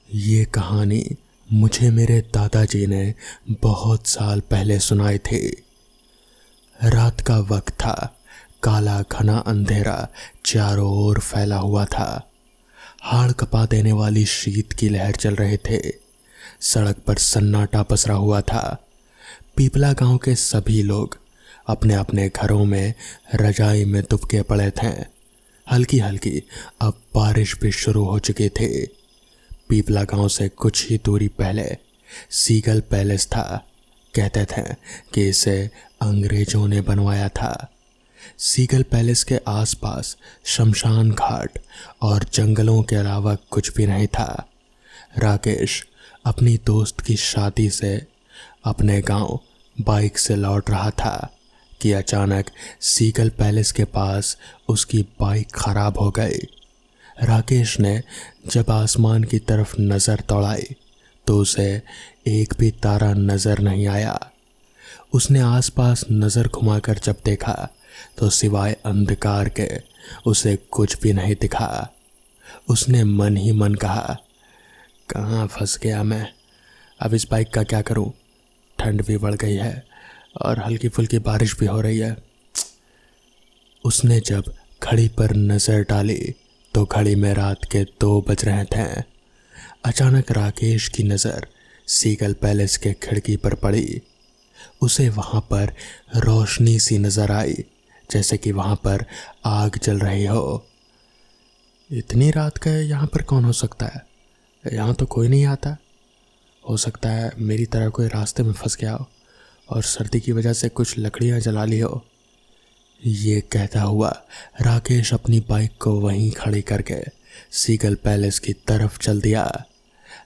ये कहानी मुझे मेरे दादाजी ने बहुत साल पहले सुनाई थी। रात का वक्त था। काला घना अंधेरा चारों ओर फैला हुआ था। हाड़ कपा देने वाली शीत की लहर चल रहे थे। सड़क पर सन्नाटा पसरा हुआ था। पीपला गांव के सभी लोग अपने अपने घरों में रजाई में दुबके पड़े थे। हल्की हल्की अब बारिश भी शुरू हो चुकी थी। पीपला गांव से कुछ ही दूरी पहले सीगल पैलेस था। कहते थे कि इसे अंग्रेजों ने बनवाया था। सीगल पैलेस के आसपास शमशान घाट और जंगलों के अलावा कुछ भी नहीं था। राकेश अपनी दोस्त की शादी से अपने गांव बाइक से लौट रहा था कि अचानक सीगल पैलेस के पास उसकी बाइक खराब हो गई। राकेश ने जब आसमान की तरफ नज़र दौड़ाई तो उसे एक भी तारा नज़र नहीं आया। उसने आसपास नज़र घुमाकर जब देखा तो सिवाय अंधकार के उसे कुछ भी नहीं दिखा। उसने मन ही मन कहा, कहाँ फंस गया मैं। अब इस बाइक का क्या करूं? ठंड भी बढ़ गई है और हल्की फुल्की बारिश भी हो रही है। उसने जब घड़ी पर नज़र डाली तो घड़ी में रात के 2 बज रहे थे। अचानक राकेश की नज़र सीगल पैलेस के खिड़की पर पड़ी। उसे वहाँ पर रोशनी सी नज़र आई, जैसे कि वहाँ पर आग जल रही हो। इतनी रात का यहाँ पर कौन हो सकता है? यहाँ तो कोई नहीं आता। हो सकता है मेरी तरह कोई रास्ते में फंस गया हो और सर्दी की वजह से कुछ लकड़ियाँ जला ली हो। ये कहता हुआ राकेश अपनी बाइक को वहीं खड़ी करके सीगल पैलेस की तरफ चल दिया।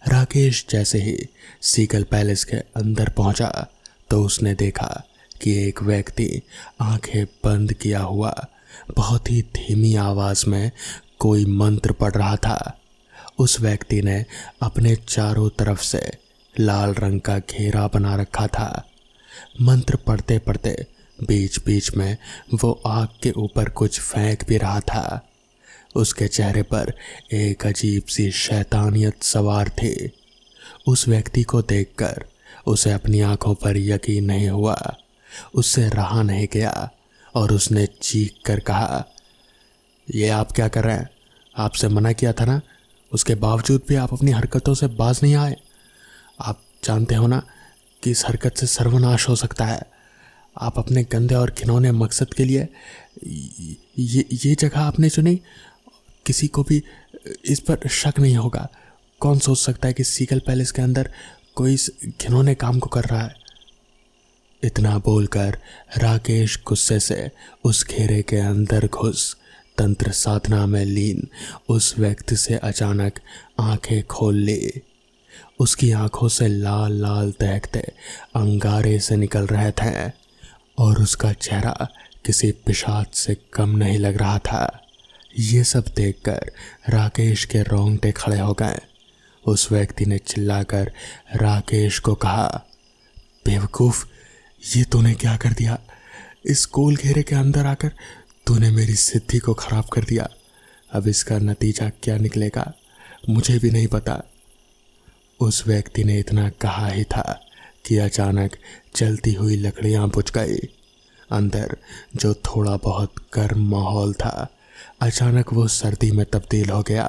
राकेश जैसे ही सीगल पैलेस के अंदर पहुंचा तो उसने देखा कि एक व्यक्ति आंखें बंद किया हुआ बहुत ही धीमी आवाज में कोई मंत्र पढ़ रहा था। उस व्यक्ति ने अपने चारों तरफ से लाल रंग का घेरा बना रखा था। मंत्र पढ़ते पढ़ते बीच बीच में वो आग के ऊपर कुछ फेंक भी रहा था। उसके चेहरे पर एक अजीब सी शैतानियत सवार थी। उस व्यक्ति को देखकर उसे अपनी आंखों पर यकीन नहीं हुआ। उससे रहा नहीं गया और उसने चीख कर कहा, ये आप क्या कर रहे हैं? आपसे मना किया था ना, उसके बावजूद भी आप अपनी हरकतों से बाज नहीं आए। आप जानते हो ना कि इस हरकत से सर्वनाश हो सकता है। आप अपने गंदे और घिनौने मकसद के लिए ये जगह आपने चुनी। किसी को भी इस पर शक नहीं होगा। कौन सोच सकता है कि सीगल पैलेस के अंदर कोई इस घिनौने काम को कर रहा है? इतना बोलकर राकेश गुस्से से उस घेरे के अंदर घुस तंत्र साधना में लीन उस व्यक्ति से अचानक आंखें खोल ली। उसकी आंखों से लाल लाल दहकते अंगारे से निकल रहे थे और उसका चेहरा किसी पिशाच से कम नहीं लग रहा था। ये सब देखकर राकेश के रोंगटे खड़े हो गए। उस व्यक्ति ने चिल्लाकर राकेश को कहा, बेवकूफ़, ये तूने क्या कर दिया? इस गोल घेरे के अंदर आकर तूने मेरी सिद्धि को खराब कर दिया। अब इसका नतीजा क्या निकलेगा मुझे भी नहीं पता। उस व्यक्ति ने इतना कहा ही था कि अचानक जलती हुई लकड़ियां बुझ गई। अंदर जो थोड़ा बहुत गर्म माहौल था अचानक वो सर्दी में तब्दील हो गया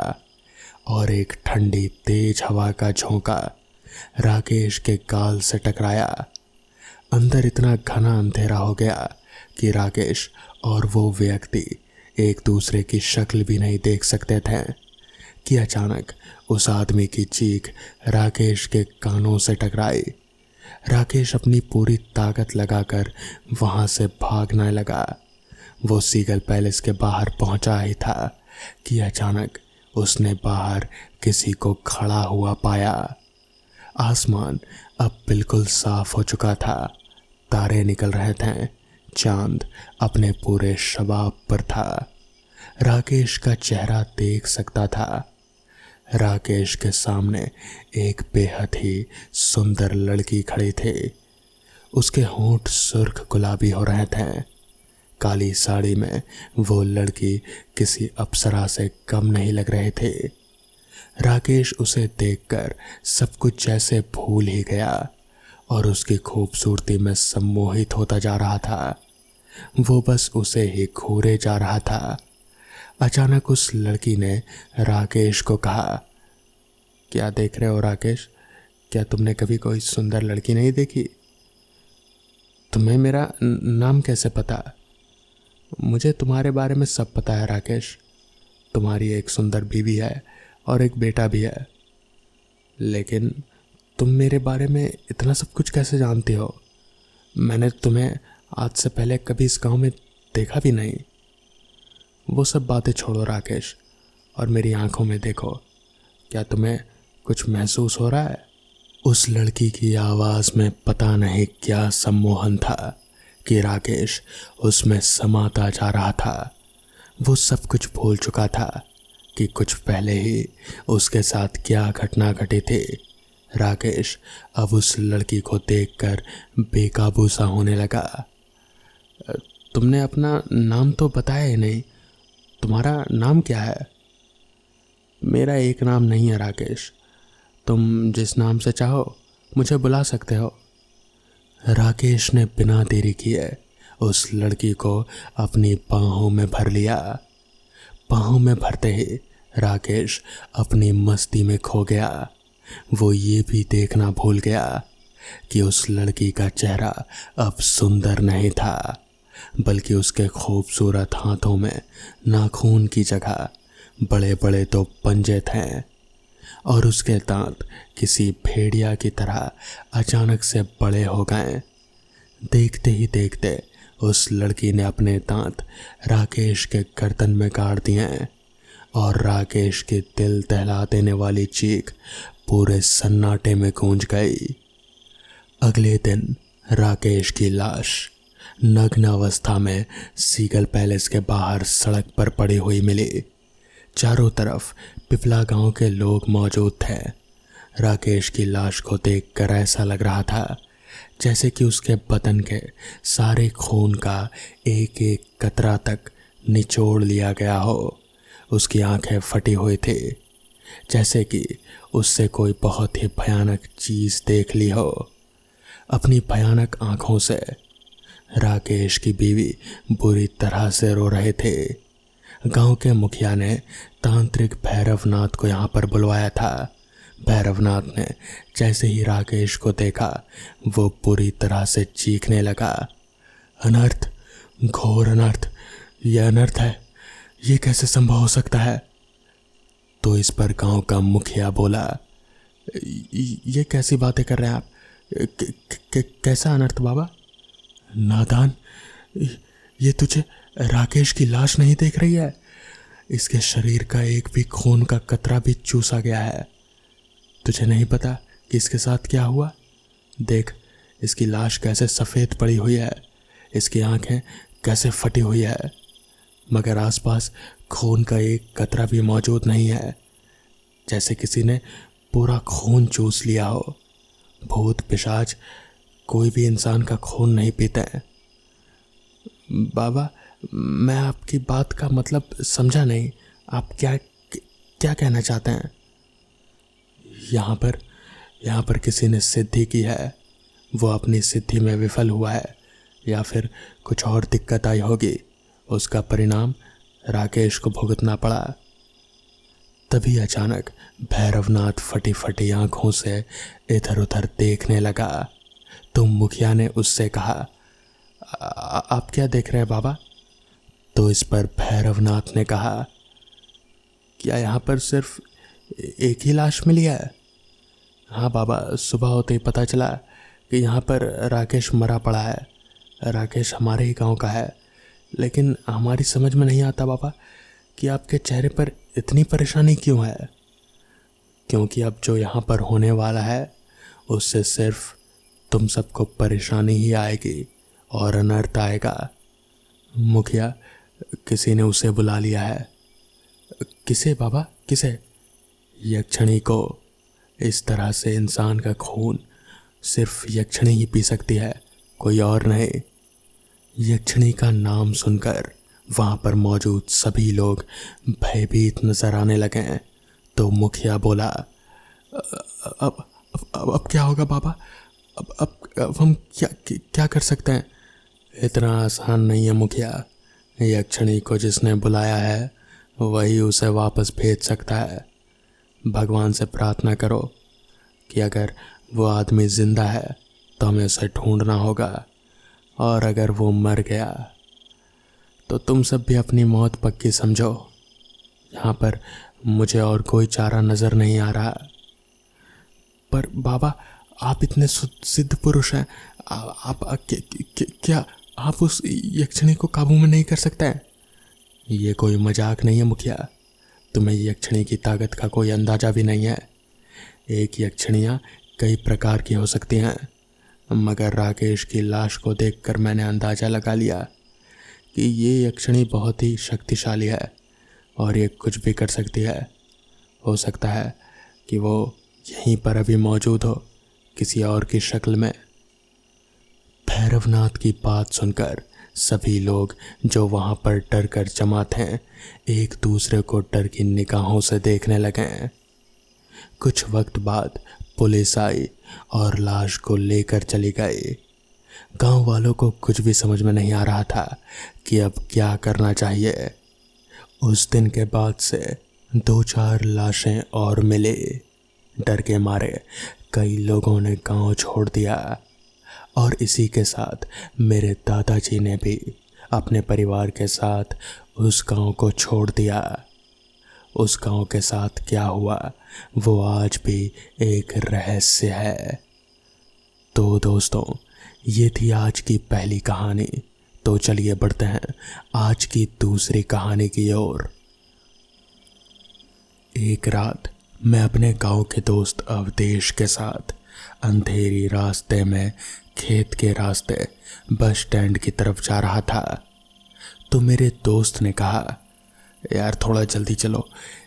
और एक ठंडी तेज हवा का झोंका राकेश के गाल से टकराया। अंदर इतना घना अंधेरा हो गया कि राकेश और वो व्यक्ति एक दूसरे की शक्ल भी नहीं देख सकते थे कि अचानक उस आदमी की चीख राकेश के कानों से टकराई। राकेश अपनी पूरी ताकत लगाकर वहां से भागने लगा। वो सीगल पैलेस के बाहर पहुंचा ही था कि अचानक उसने बाहर किसी को खड़ा हुआ पाया। आसमान अब बिल्कुल साफ हो चुका था। तारे निकल रहे थे। चांद अपने पूरे शबाब पर था। राकेश का चेहरा देख सकता था। राकेश के सामने एक बेहद ही सुंदर लड़की खड़ी थी। उसके होंठ सुर्ख गुलाबी हो रहे थे। काली साड़ी में वो लड़की किसी अप्सरा से कम नहीं लग रहे थे। राकेश उसे देखकर सब कुछ जैसे भूल ही गया और उसकी खूबसूरती में सम्मोहित होता जा रहा था। वो बस उसे ही घूरे जा रहा था। अचानक उस लड़की ने राकेश को कहा, क्या देख रहे हो राकेश? क्या तुमने कभी कोई सुंदर लड़की नहीं देखी? तुम्हें मेरा नाम कैसे पता? मुझे तुम्हारे बारे में सब पता है राकेश। तुम्हारी एक सुंदर बीवी है और एक बेटा भी है, लेकिन तुम मेरे बारे में इतना सब कुछ कैसे जानती हो? मैंने तुम्हें आज से पहले कभी इस गांव में देखा भी नहीं। वो सब बातें छोड़ो राकेश और मेरी आंखों में देखो। क्या तुम्हें कुछ महसूस हो रहा है? उस लड़की की आवाज़ में पता नहीं क्या सम्मोहन था कि राकेश उसमें समाता जा रहा था। वो सब कुछ भूल चुका था कि कुछ पहले ही उसके साथ क्या घटना घटी थी। राकेश अब उस लड़की को देखकर बेकाबू सा होने लगा। तुमने अपना नाम तो बताया ही नहीं। तुम्हारा नाम क्या है? मेरा एक नाम नहीं है राकेश। तुम जिस नाम से चाहो मुझे बुला सकते हो। राकेश ने बिना देरी किए उस लड़की को अपनी बाहों में भर लिया। बाहों में भरते ही राकेश अपनी मस्ती में खो गया। वो ये भी देखना भूल गया कि उस लड़की का चेहरा अब सुंदर नहीं था, बल्कि उसके खूबसूरत हाथों में नाखून की जगह बड़े बड़े दो पंजे थे और उसके दांत किसी भेड़िया की तरह अचानक से बड़े हो गए। देखते ही देखते उस लड़की ने अपने दांत राकेश के गर्दन में गाड़ दिए और राकेश की दिल दहला देने वाली चीख पूरे सन्नाटे में गूंज गई। अगले दिन राकेश की लाश नग्न अवस्था में सीगल पैलेस के बाहर सड़क पर पड़ी हुई मिली। चारों तरफ पिपला गांव के लोग मौजूद थे। राकेश की लाश को देखकर ऐसा लग रहा था जैसे कि उसके बदन के सारे खून का एक एक कतरा तक निचोड़ लिया गया हो। उसकी आंखें फटी हुई थी, जैसे कि उससे कोई बहुत ही भयानक चीज़ देख ली हो। अपनी भयानक आंखों से राकेश की बीवी बुरी तरह से रो रहे थे। गांव के मुखिया ने तांत्रिक भैरवनाथ को यहाँ पर बुलवाया था। भैरवनाथ ने जैसे ही राकेश को देखा वो पूरी तरह से चीखने लगा, अनर्थ, घोर अनर्थ, यह अनर्थ है, ये कैसे संभव हो सकता है? तो इस पर गांव का मुखिया बोला, ये कैसी बातें कर रहे हैं आप? कैसा अनर्थ बाबा? नादान, ये तुझे राकेश की लाश नहीं देख रही है? इसके शरीर का एक भी खून का कतरा भी चूसा गया है। तुझे नहीं पता कि इसके साथ क्या हुआ? देख, इसकी लाश कैसे सफ़ेद पड़ी हुई है, इसकी आंखें कैसे फटी हुई है, मगर आसपास खून का एक कतरा भी मौजूद नहीं है, जैसे किसी ने पूरा खून चूस लिया हो। भूत पिशाच कोई भी इंसान का खून नहीं पीते हैं। बाबा, मैं आपकी बात का मतलब समझा नहीं। आप क्या क्या कहना चाहते हैं? यहाँ पर किसी ने सिद्धि की है। वो अपनी सिद्धि में विफल हुआ है या फिर कुछ और दिक्कत आई होगी। उसका परिणाम राकेश को भुगतना पड़ा। तभी अचानक भैरवनाथ फटी फटी आंखों से इधर उधर देखने लगा। तो मुखिया ने उससे कहा, आप क्या देख रहे हैं बाबा? तो इस पर भैरवनाथ ने कहा, क्या यहाँ पर सिर्फ एक ही लाश मिली है? हाँ बाबा, सुबह होते ही पता चला कि यहाँ पर राकेश मरा पड़ा है। राकेश हमारे ही गांव का है, लेकिन हमारी समझ में नहीं आता बाबा कि आपके चेहरे पर इतनी परेशानी क्यों है। क्योंकि अब जो यहाँ पर होने वाला है उससे सिर्फ तुम सबको परेशानी ही आएगी और अनर्थ आएगा। मुखिया, किसी ने उसे बुला लिया है। किसे बाबा, किसे? यक्षिणी को। इस तरह से इंसान का खून सिर्फ यक्षिणी ही पी सकती है, कोई और नहीं। यक्षिणी का नाम सुनकर वहाँ पर मौजूद सभी लोग भयभीत नजर आने लगे। तो मुखिया बोला, अब क्या होगा बाबा? अब हम क्या कर सकते हैं? इतना आसान नहीं है मुखिया। यक्षिणी को जिसने बुलाया है वही उसे वापस भेज सकता है। भगवान से प्रार्थना करो कि अगर वो आदमी जिंदा है तो हमें उसे ढूंढना होगा, और अगर वो मर गया तो तुम सब भी अपनी मौत पक्की समझो। यहाँ पर मुझे और कोई चारा नज़र नहीं आ रहा। पर बाबा, आप इतने सिद्ध पुरुष हैं, आप क्या आप उस यक्षिणी को काबू में नहीं कर सकते हैं? ये कोई मजाक नहीं है मुखिया। तुम्हें यक्षिणी की ताकत का कोई अंदाजा भी नहीं है। एक यक्षिणियाँ कई प्रकार की हो सकती हैं, मगर राकेश की लाश को देखकर मैंने अंदाज़ा लगा लिया कि ये यक्षिणी बहुत ही शक्तिशाली है और ये कुछ भी कर सकती है। हो सकता है कि वो यहीं पर अभी मौजूद हो, किसी और की शक्ल में। भैरवनाथ की बात सुनकर सभी लोग जो वहाँ पर डर कर जमा थे एक दूसरे को डर की निगाहों से देखने लगे। कुछ वक्त बाद पुलिस आई और लाश को लेकर चली गई। गांव वालों को कुछ भी समझ में नहीं आ रहा था कि अब क्या करना चाहिए। उस दिन के बाद से 2-4 लाशें और मिली। डर के मारे कई लोगों ने गांव छोड़ दिया, और इसी के साथ मेरे दादाजी ने भी अपने परिवार के साथ उस गांव को छोड़ दिया। उस गांव के साथ क्या हुआ वो आज भी एक रहस्य है। तो दोस्तों, ये थी आज की पहली कहानी। तो चलिए बढ़ते हैं आज की दूसरी कहानी की ओर। एक रात मैं अपने गांव के दोस्त अवधेश के साथ अंधेरी रास्ते में खेत के रास्ते बस स्टैंड की तरफ जा रहा था। तो मेरे दोस्त ने कहा, यार थोड़ा जल्दी चलो,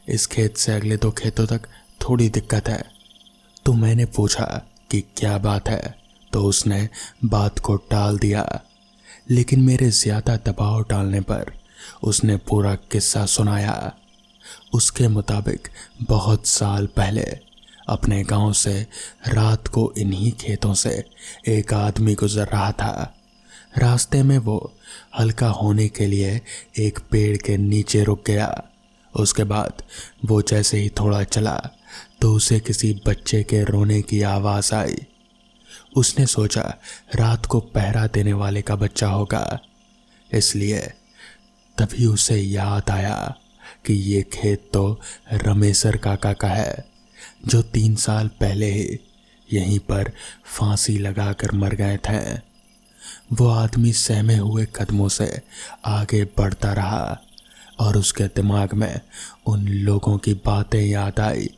इस खेत से अगले 2 खेतों तक थोड़ी दिक्कत है। तो मैंने पूछा कि क्या बात है, तो उसने बात को टाल दिया। लेकिन मेरे ज़्यादा दबाव डालने पर उसने पूरा किस्सा सुनाया। उसके मुताबिक बहुत साल पहले अपने गांव से रात को इन्हीं खेतों से एक आदमी गुजर रहा था। रास्ते में वो हल्का होने के लिए एक पेड़ के नीचे रुक गया। उसके बाद वो जैसे ही थोड़ा चला तो उसे किसी बच्चे के रोने की आवाज़ आई। उसने सोचा रात को पहरा देने वाले का बच्चा होगा, इसलिए तभी उसे याद आया कि ये खेत तो रमेशर काका का है, जो 3 साल पहले ही यहीं पर फांसी लगाकर मर गए थे। वो आदमी सहमे हुए कदमों से आगे बढ़ता रहा और उसके दिमाग में उन लोगों की बातें याद आई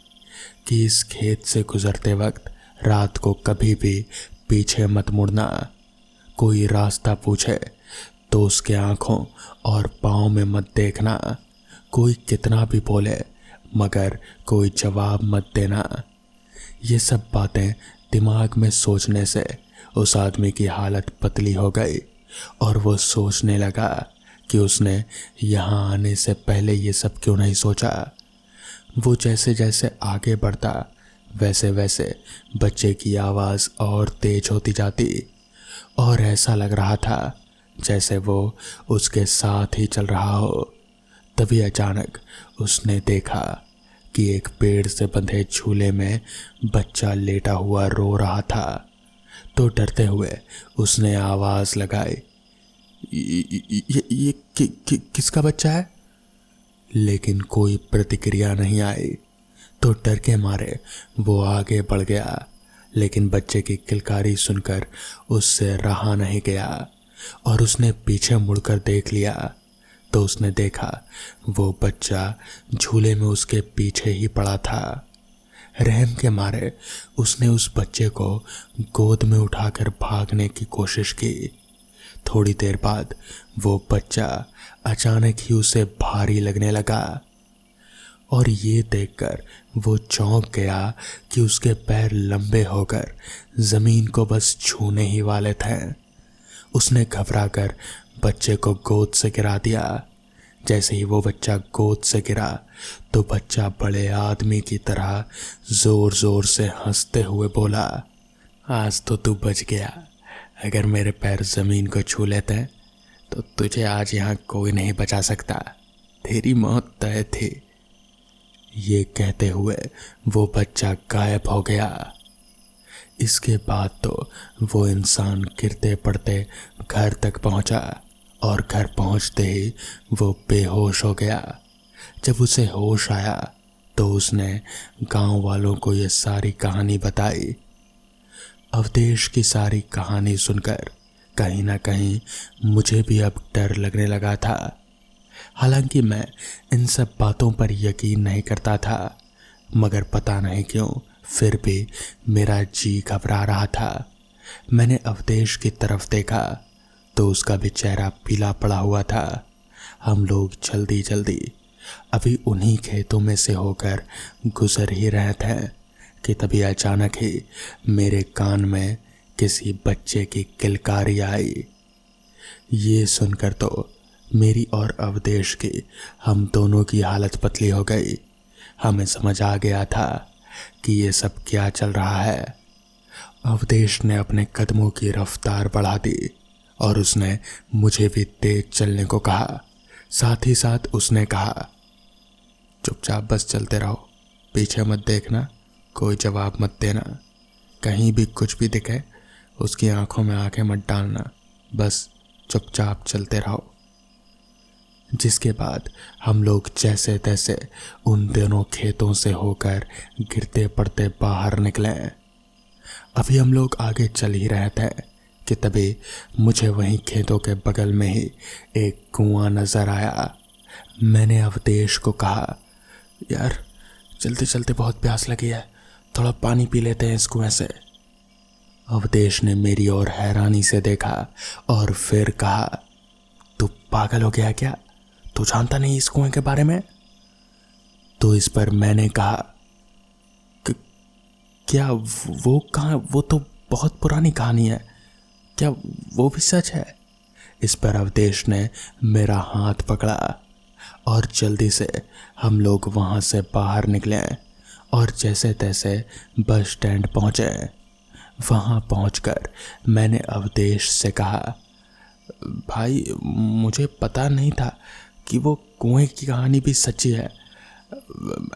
कि इस खेत से गुजरते वक्त रात को कभी भी पीछे मत मुड़ना। कोई रास्ता पूछे तो उसके आँखों और पाँव में मत देखना। कोई कितना भी बोले मगर कोई जवाब मत देना। ये सब बातें दिमाग में सोचने से उस आदमी की हालत पतली हो गई और वो सोचने लगा कि उसने यहाँ आने से पहले ये सब क्यों नहीं सोचा। वो जैसे जैसे आगे बढ़ता वैसे वैसे बच्चे की आवाज़ और तेज होती जाती और ऐसा लग रहा था जैसे वो उसके साथ ही चल रहा हो। तभी अचानक उसने देखा कि एक पेड़ से बंधे झूले में बच्चा लेटा हुआ रो रहा था। तो डरते हुए उसने आवाज़ लगाई, ये किसका बच्चा है? लेकिन कोई प्रतिक्रिया नहीं आई। तो डर के मारे वो आगे बढ़ गया, लेकिन बच्चे की किलकारी सुनकर उससे रहा नहीं गया और उसने पीछे मुड़कर देख लिया। तो उसने देखा वो बच्चा झूले में उसके पीछे ही पड़ा था। रहम के मारे उसने उस बच्चे को गोद में उठाकर भागने की कोशिश की। थोड़ी देर बाद वो बच्चा अचानक ही उसे भारी लगने लगा और ये देखकर वो चौंक गया कि उसके पैर लंबे होकर ज़मीन को बस छूने ही वाले थे। उसने घबराकर बच्चे को गोद से गिरा दिया। जैसे ही वो बच्चा गोद से गिरा तो बच्चा बड़े आदमी की तरह जोर जोर से हंसते हुए बोला, आज तो तू बच गया। अगर मेरे पैर जमीन को छू लेते तो तुझे आज यहाँ कोई नहीं बचा सकता। तेरी मौत तय थी। ये कहते हुए वो बच्चा गायब हो गया। इसके बाद तो वो इंसान गिरते पड़ते घर तक पहुंचा और घर पहुंचते ही वो बेहोश हो गया। जब उसे होश आया तो उसने गांव वालों को ये सारी कहानी बताई। अवधेश की सारी कहानी सुनकर कहीं ना कहीं मुझे भी अब डर लगने लगा था। हालांकि मैं इन सब बातों पर यकीन नहीं करता था, मगर पता नहीं क्यों फिर भी मेरा जी घबरा रहा था। मैंने अवधेश की तरफ देखा तो उसका भी चेहरा पीला पड़ा हुआ था। हम लोग जल्दी जल्दी अभी उन्हीं खेतों में से होकर गुजर ही रहे थे कि तभी अचानक ही मेरे कान में किसी बच्चे की किलकारी आई। ये सुनकर तो मेरी और अवधेश की, हम दोनों की हालत पतली हो गई। हमें समझ आ गया था कि ये सब क्या चल रहा है। अवधेश ने अपने कदमों की रफ्तार बढ़ा दी और उसने मुझे भी तेज चलने को कहा। साथ ही साथ उसने कहा, चुपचाप बस चलते रहो, पीछे मत देखना, कोई जवाब मत देना, कहीं भी कुछ भी दिखे उसकी आंखों में आंखें मत डालना, बस चुपचाप चलते रहो। जिसके बाद हम लोग जैसे तैसे उन दोनों खेतों से होकर गिरते पड़ते बाहर निकले। अभी हम लोग आगे चल ही रहे थे कि तभी मुझे वहीं खेतों के बगल में ही एक कुआं नजर आया। मैंने अवधेश को कहा, यार चलते चलते बहुत प्यास लगी है, थोड़ा पानी पी लेते हैं इस कुएं से। अवधेश ने मेरी ओर हैरानी से देखा और फिर कहा, तू पागल हो गया क्या? तू जानता नहीं इस कुएं के बारे में? तो इस पर मैंने कहा, क्या वो कहाँ? वो तो बहुत पुरानी कहानी है, क्या वो भी सच है? इस पर अवधेश ने मेरा हाथ पकड़ा और जल्दी से हम लोग वहां से बाहर निकले और जैसे तैसे बस स्टैंड पहुंचे। वहां पहुंचकर मैंने अवधेश से कहा, भाई मुझे पता नहीं था कि वो कुएं की कहानी भी सच्ची है।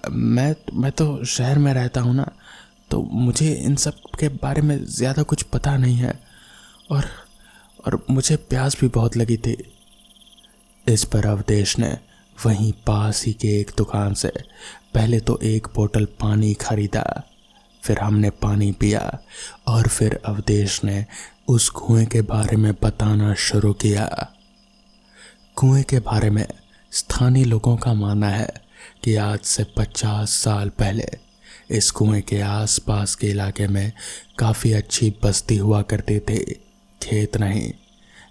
मैं तो शहर में रहता हूँ ना, तो मुझे इन सब के बारे में ज़्यादा कुछ पता नहीं है और मुझे प्यास भी बहुत लगी थी। इस पर अवधेश ने वहीं पास ही के एक दुकान से पहले तो एक बोतल पानी खरीदा, फिर हमने पानी पिया और फिर अवधेश ने उस कुएं के बारे में बताना शुरू किया। कुएं के बारे में स्थानीय लोगों का मानना है कि आज से 50 साल पहले इस कुएं के आसपास के इलाके में काफ़ी अच्छी बस्ती हुआ करती थी, खेत नहीं।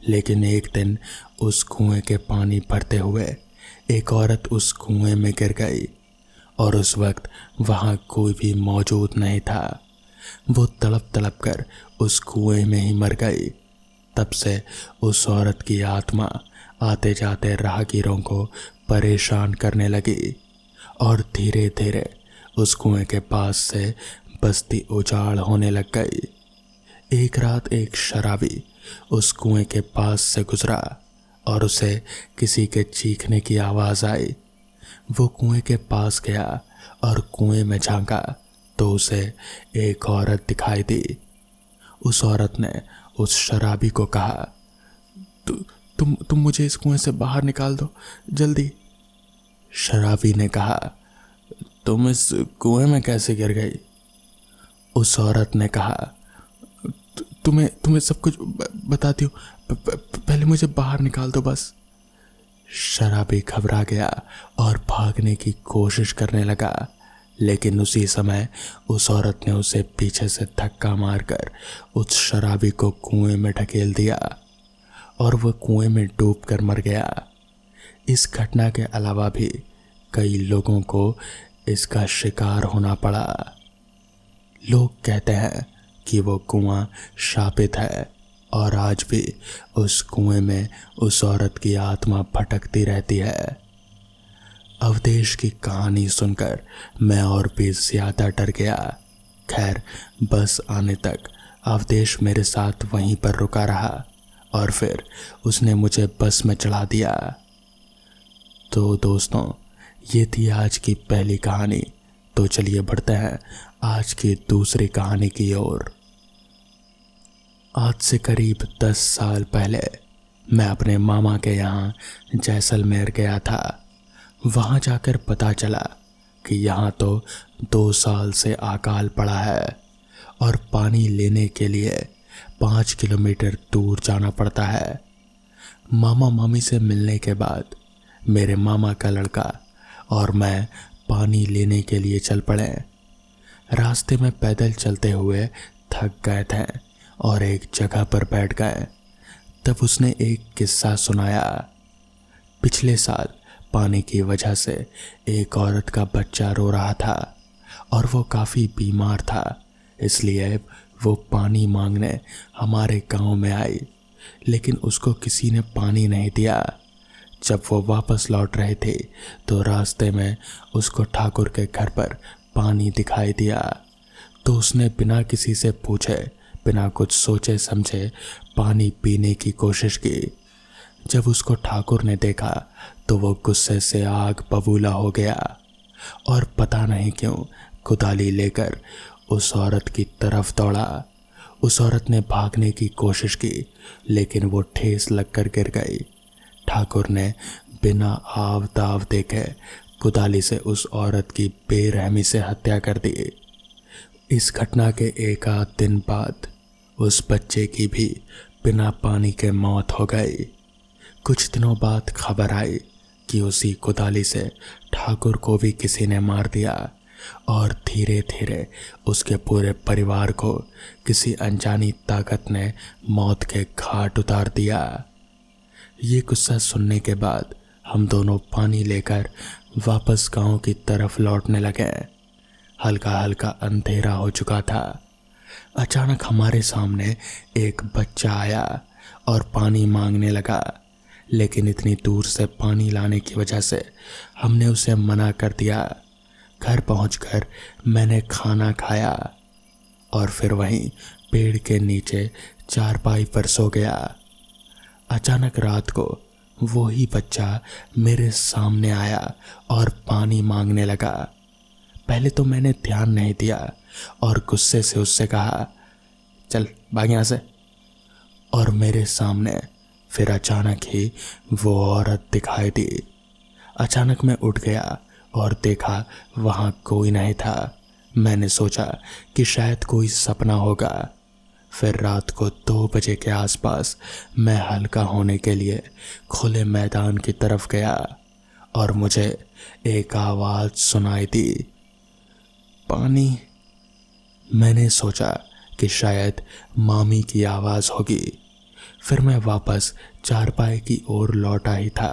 लेकिन एक दिन उस कुएं के पानी भरते हुए एक औरत उस कुएं में गिर गई और उस वक्त वहाँ कोई भी मौजूद नहीं था। वो तड़प तड़प कर उस कुएं में ही मर गई। तब से उस औरत की आत्मा आते जाते राहगीरों को परेशान करने लगी और धीरे धीरे उस कुएं के पास से बस्ती उजाड़ होने लग गई। एक रात एक शराबी उस कुएं के पास से गुजरा और उसे किसी के चीखने की आवाज़ आई। वो कुएं के पास गया और कुएं में झांका तो उसे एक औरत दिखाई दी। उस औरत ने उस शराबी को कहा, तुम मुझे इस कुएं से बाहर निकाल दो जल्दी। शराबी ने कहा, तुम इस कुएं में कैसे गिर गई? उस औरत ने कहा, तुम्हें सब कुछ बताती हूँ, पहले मुझे बाहर निकाल दो बस। शराबी घबरा गया और भागने की कोशिश करने लगा, लेकिन उसी समय उस औरत ने उसे पीछे से धक्का मारकर उस शराबी को कुएं में ढकेल दिया और वह कुएं में डूबकर मर गया। इस घटना के अलावा भी कई लोगों को इसका शिकार होना पड़ा। लोग कहते हैं कि वो कुआं शापित है और आज भी उस कुएं में उस औरत की आत्मा भटकती रहती है। अवधेश की कहानी सुनकर मैं और भी ज़्यादा डर गया। खैर, बस आने तक अवधेश मेरे साथ वहीं पर रुका रहा और फिर उसने मुझे बस में चढ़ा दिया। तो दोस्तों, ये थी आज की पहली कहानी। तो चलिए बढ़ते हैं आज की दूसरी कहानी की ओर। आज से करीब 10 साल पहले मैं अपने मामा के यहाँ जैसलमेर गया था। वहाँ जाकर पता चला कि यहाँ तो 2 साल से अकाल पड़ा है और पानी लेने के लिए 5 किलोमीटर दूर जाना पड़ता है। मामा मामी से मिलने के बाद मेरे मामा का लड़का और मैं पानी लेने के लिए चल पड़े। रास्ते में पैदल चलते हुए थक गए थे और एक जगह पर बैठ गए। तब उसने एक किस्सा सुनाया। पिछले साल पानी की वजह से एक औरत का बच्चा रो रहा था और वो काफ़ी बीमार था, इसलिए वो पानी मांगने हमारे गांव में आई, लेकिन उसको किसी ने पानी नहीं दिया। जब वो वापस लौट रहे थे तो रास्ते में उसको ठाकुर के घर पर पानी दिखाई दिया। तो उसने बिना किसी से पूछे, बिना कुछ सोचे समझे पानी पीने की कोशिश की। जब उसको ठाकुर ने देखा तो वो गुस्से से आग बबूला हो गया और पता नहीं क्यों कुदाली लेकर उस औरत की तरफ दौड़ा। उस औरत ने भागने की कोशिश की, लेकिन वो ठेस लगकर गिर गई। ठाकुर ने बिना आव दाव देखे कुदाली से उस औरत की बेरहमी से हत्या कर दी। इस घटना के एक आध दिन बाद उस बच्चे की भी बिना पानी के मौत हो गई। कुछ दिनों बाद खबर आई कि उसी कुदाली से ठाकुर को भी किसी ने मार दिया और धीरे धीरे उसके पूरे परिवार को किसी अनजानी ताकत ने मौत के घाट उतार दिया। ये किस्सा सुनने के बाद हम दोनों पानी लेकर वापस गांव की तरफ लौटने लगे। हल्का हल्का अंधेरा हो चुका था। अचानक हमारे सामने एक बच्चा आया और पानी मांगने लगा, लेकिन इतनी दूर से पानी लाने की वजह से हमने उसे मना कर दिया। घर पहुंचकर मैंने खाना खाया और फिर वहीं पेड़ के नीचे चारपाई पर सो गया। अचानक रात को वही बच्चा मेरे सामने आया और पानी मांगने लगा। पहले तो मैंने ध्यान नहीं दिया और गुस्से से उससे कहा, चल भाग यहाँ से। और मेरे सामने फिर अचानक ही वो औरत दिखाई दी। अचानक मैं उठ गया और देखा वहाँ कोई नहीं था। मैंने सोचा कि शायद कोई सपना होगा। फिर रात को 2 बजे के आसपास मैं हल्का होने के लिए खुले मैदान की तरफ गया और मुझे एक आवाज़ सुनाई दी, पानी। मैंने सोचा कि शायद मामी की आवाज़ होगी। फिर मैं वापस चारपाई की ओर लौटा ही था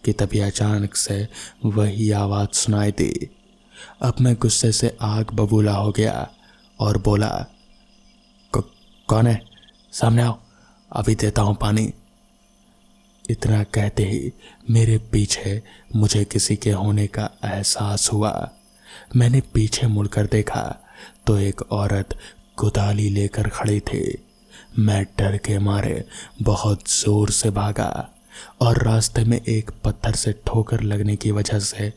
कि तभी अचानक से वही आवाज़ सुनाई दी। अब मैं गुस्से से आग बबूला हो गया और बोला, कौन है? सामने आओ, अभी देता हूँ पानी। इतना कहते ही मेरे पीछे मुझे किसी के होने का एहसास हुआ। मैंने पीछे मुड़कर देखा तो एक औरत कुदाली लेकर खड़ी थी। मैं डर के मारे बहुत जोर से भागा और रास्ते में एक पत्थर से ठोकर लगने की वजह से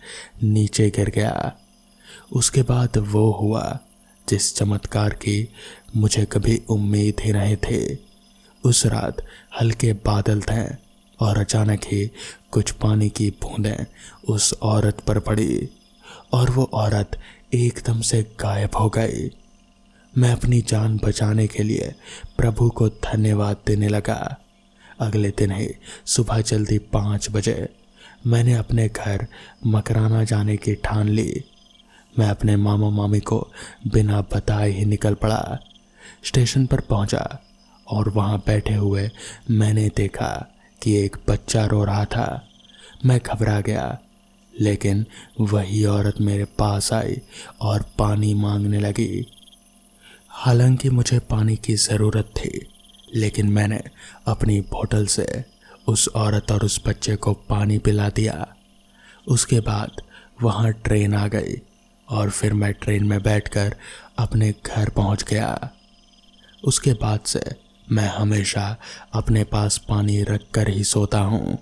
नीचे गिर गया। उसके बाद वो हुआ जिस चमत्कार की मुझे कभी उम्मीद ही नहीं थी। उस रात हल्के बादल थे और अचानक ही कुछ पानी की बूंदें उस औरत पर पड़ी और वो औरत एकदम से गायब हो गई। मैं अपनी जान बचाने के लिए प्रभु को धन्यवाद देने लगा। अगले दिन ही सुबह जल्दी 5 बजे मैंने अपने घर मकराना जाने की ठान ली। मैं अपने मामा मामी को बिना बताए ही निकल पड़ा। स्टेशन पर पहुंचा और वहां बैठे हुए मैंने देखा कि एक बच्चा रो रहा था। मैं घबरा गया, लेकिन वही औरत मेरे पास आई और पानी मांगने लगी। हालांकि मुझे पानी की ज़रूरत थी, लेकिन मैंने अपनी बोतल से उस औरत और उस बच्चे को पानी पिला दिया। उसके बाद वहाँ ट्रेन आ गई और फिर मैं ट्रेन में बैठकर अपने घर पहुँच गया। उसके बाद से मैं हमेशा अपने पास पानी रख कर ही सोता हूँ।